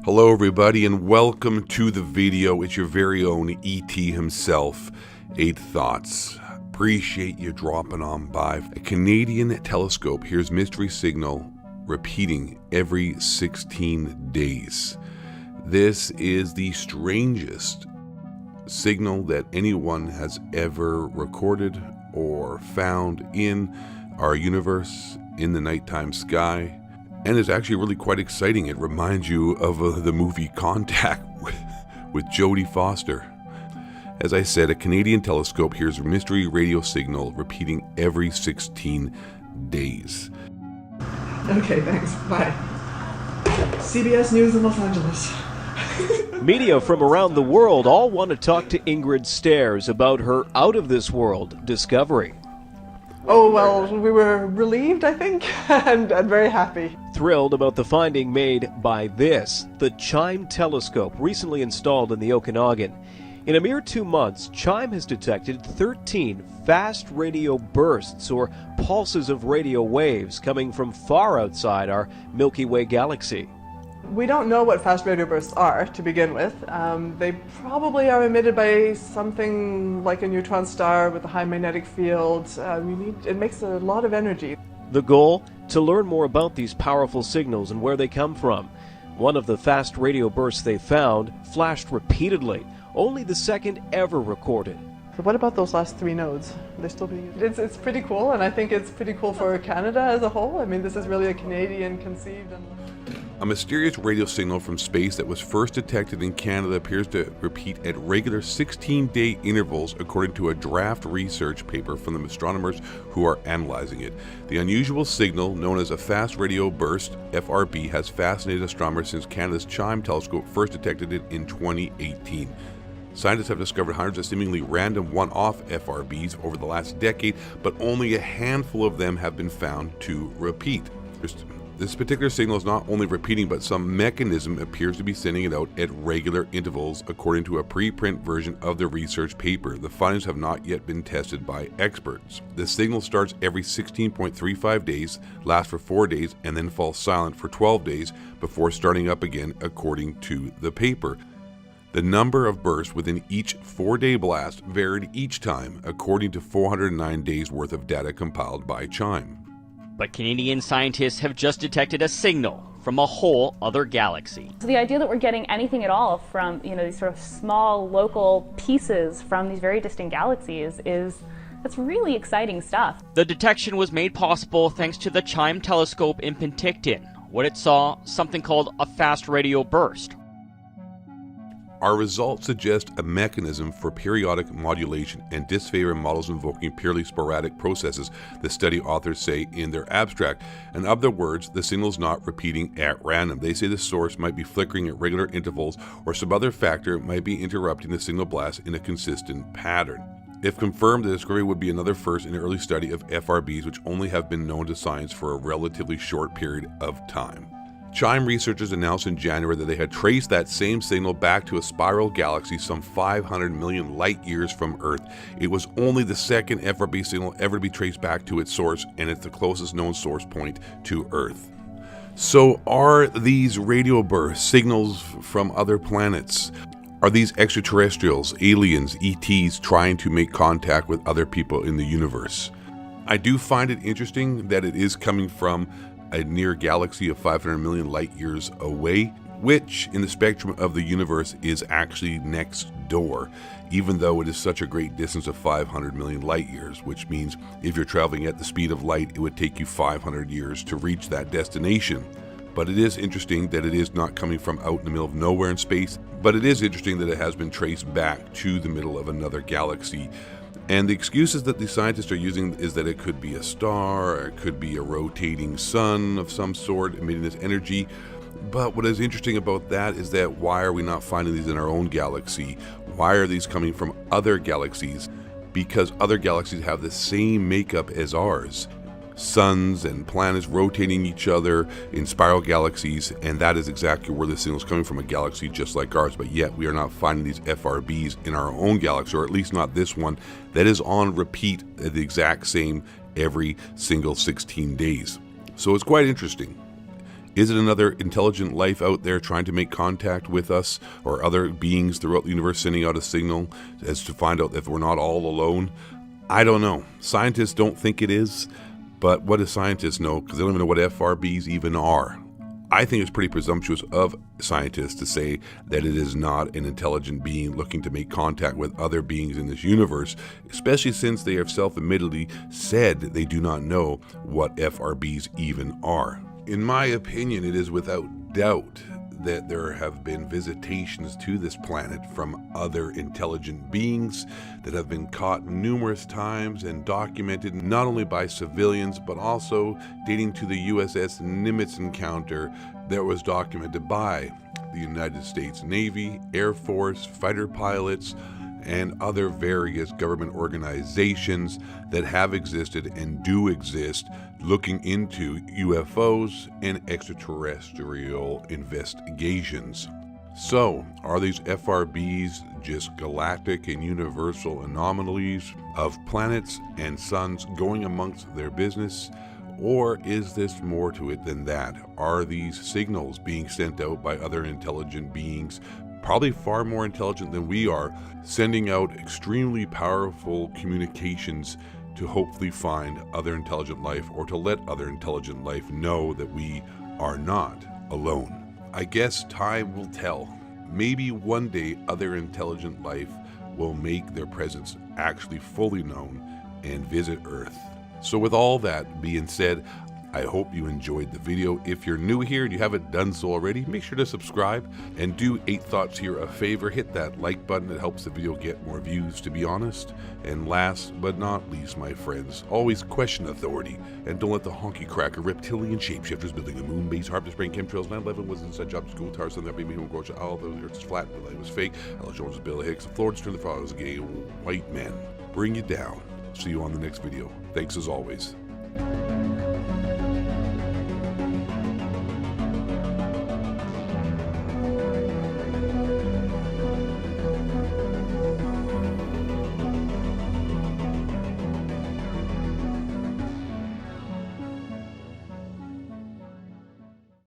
Hello everybody and welcome to the video. It's your very own E.T. himself, 8 Thoughts. Appreciate you dropping on by. A Canadian telescope hears mystery signal repeating every 16 days. This is the strangest signal that anyone has ever recorded or found in our universe, in the nighttime sky. And it's actually really quite exciting. It reminds you of the movie Contact with Jodie Foster. As I said, a Canadian telescope hears a mystery radio signal repeating every 16 days. Okay, thanks. Bye. CBS News in Los Angeles. Media from around the world all want to talk to Ingrid Stairs about her out-of-this-world discovery. Oh, well, we were relieved, I think, and very happy. Thrilled about the finding made by the CHIME telescope, recently installed in the Okanagan. In a mere 2 months, CHIME has detected 13 fast radio bursts, or pulses of radio waves, coming from far outside our Milky Way galaxy. We don't know what fast radio bursts are, to begin with. They probably are emitted by something like a neutron star with a high magnetic field. It makes a lot of energy. The goal? To learn more about these powerful signals and where they come from. One of the fast radio bursts they found flashed repeatedly, only the second ever recorded. So what about those last 3 nodes? They're still being used. It's pretty cool, and I think it's pretty cool for Canada as a whole. I mean, this is really a Canadian conceived. A mysterious radio signal from space that was first detected in Canada appears to repeat at regular 16-day intervals, according to a draft research paper from the astronomers who are analyzing it. The unusual signal, known as a fast radio burst, FRB, has fascinated astronomers since Canada's CHIME telescope first detected it in 2018. Scientists have discovered hundreds of seemingly random one-off FRBs over the last decade, but only a handful of them have been found to repeat. This particular signal is not only repeating, but some mechanism appears to be sending it out at regular intervals, according to a preprint version of the research paper. The findings have not yet been tested by experts. The signal starts every 16.35 days, lasts for 4 days, and then falls silent for 12 days before starting up again, according to the paper. The number of bursts within each 4-day blast varied each time, according to 409 days worth of data compiled by CHIME. But Canadian scientists have just detected a signal from a whole other galaxy. So the idea that we're getting anything at all from, these sort of small local pieces from these very distant galaxies that's really exciting stuff. The detection was made possible thanks to the CHIME telescope in Penticton. What it saw, something called a fast radio burst. Our results suggest a mechanism for periodic modulation and disfavor models invoking purely sporadic processes, the study authors say in their abstract. In other words, the signal is not repeating at random. They say the source might be flickering at regular intervals, or some other factor might be interrupting the signal blast in a consistent pattern. If confirmed, the discovery would be another first in the early study of FRBs, which only have been known to science for a relatively short period of time. CHIME researchers announced in January that they had traced that same signal back to a spiral galaxy some 500 million light years from Earth. It was only the second FRB signal ever to be traced back to its source, and it's the closest known source point to Earth. So are these radio bursts signals from other planets? Are these extraterrestrials, aliens, ETs trying to make contact with other people in the universe? I do find it interesting that it is coming from a near galaxy of 500 million light years away, which in the spectrum of the universe is actually next door, even though it is such a great distance of 500 million light years, which means if you're traveling at the speed of light, it would take you 500 years to reach that destination. But it is interesting that it is not coming from out in the middle of nowhere in space, but it is interesting that it has been traced back to the middle of another galaxy. And the excuses that the scientists are using is that it could be a star, or it could be a rotating sun of some sort emitting this energy. But what is interesting about that is that why are we not finding these in our own galaxy? Why are these coming from other galaxies? Because other galaxies have the same makeup as ours. Suns and planets rotating each other in spiral galaxies, and that is exactly where the signal is coming from, a galaxy just like ours. But yet we are not finding these FRBs in our own galaxy, or at least not this one that is on repeat at the exact same every single 16 days. So it's quite interesting. Is it another intelligent life out there trying to make contact with us, or other beings throughout the universe sending out a signal as to find out if we're not all alone? I don't know. Scientists don't think it is, but what do scientists know? Because they don't even know what FRBs even are. I think it's pretty presumptuous of scientists to say that it is not an intelligent being looking to make contact with other beings in this universe, especially since they have self-admittedly said they do not know what FRBs even are. In my opinion, it is without doubt that there have been visitations to this planet from other intelligent beings that have been caught numerous times and documented not only by civilians but also dating to the USS Nimitz encounter that was documented by the United States Navy, Air Force, fighter pilots, and other various government organizations that have existed and do exist looking into UFOs and extraterrestrial investigations. So, are these FRBs just galactic and universal anomalies of planets and suns going amongst their business? Or is this more to it than that? Are these signals being sent out by other intelligent beings, probably far more intelligent than we are, sending out extremely powerful communications to hopefully find other intelligent life, or to let other intelligent life know that we are not alone? I guess time will tell. Maybe one day other intelligent life will make their presence actually fully known and visit Earth. So with all that being said, I hope you enjoyed the video. If you're new here and you haven't done so already, make sure to subscribe and do 8 Thoughts here a favor. Hit that like button. It helps the video get more views, to be honest. And last but not least, my friends, always question authority and don't let the honky cracker reptilian shapeshifters building a moon base, harvest brain chemtrails, 9/11 was inside job, school tars, and that baby home grocery, all the earth is flat, the light was fake, Alex Jones was Bill Hicks, Florida turned the frog was a gay white man. Bring you down. See you on the next video. Thanks as always.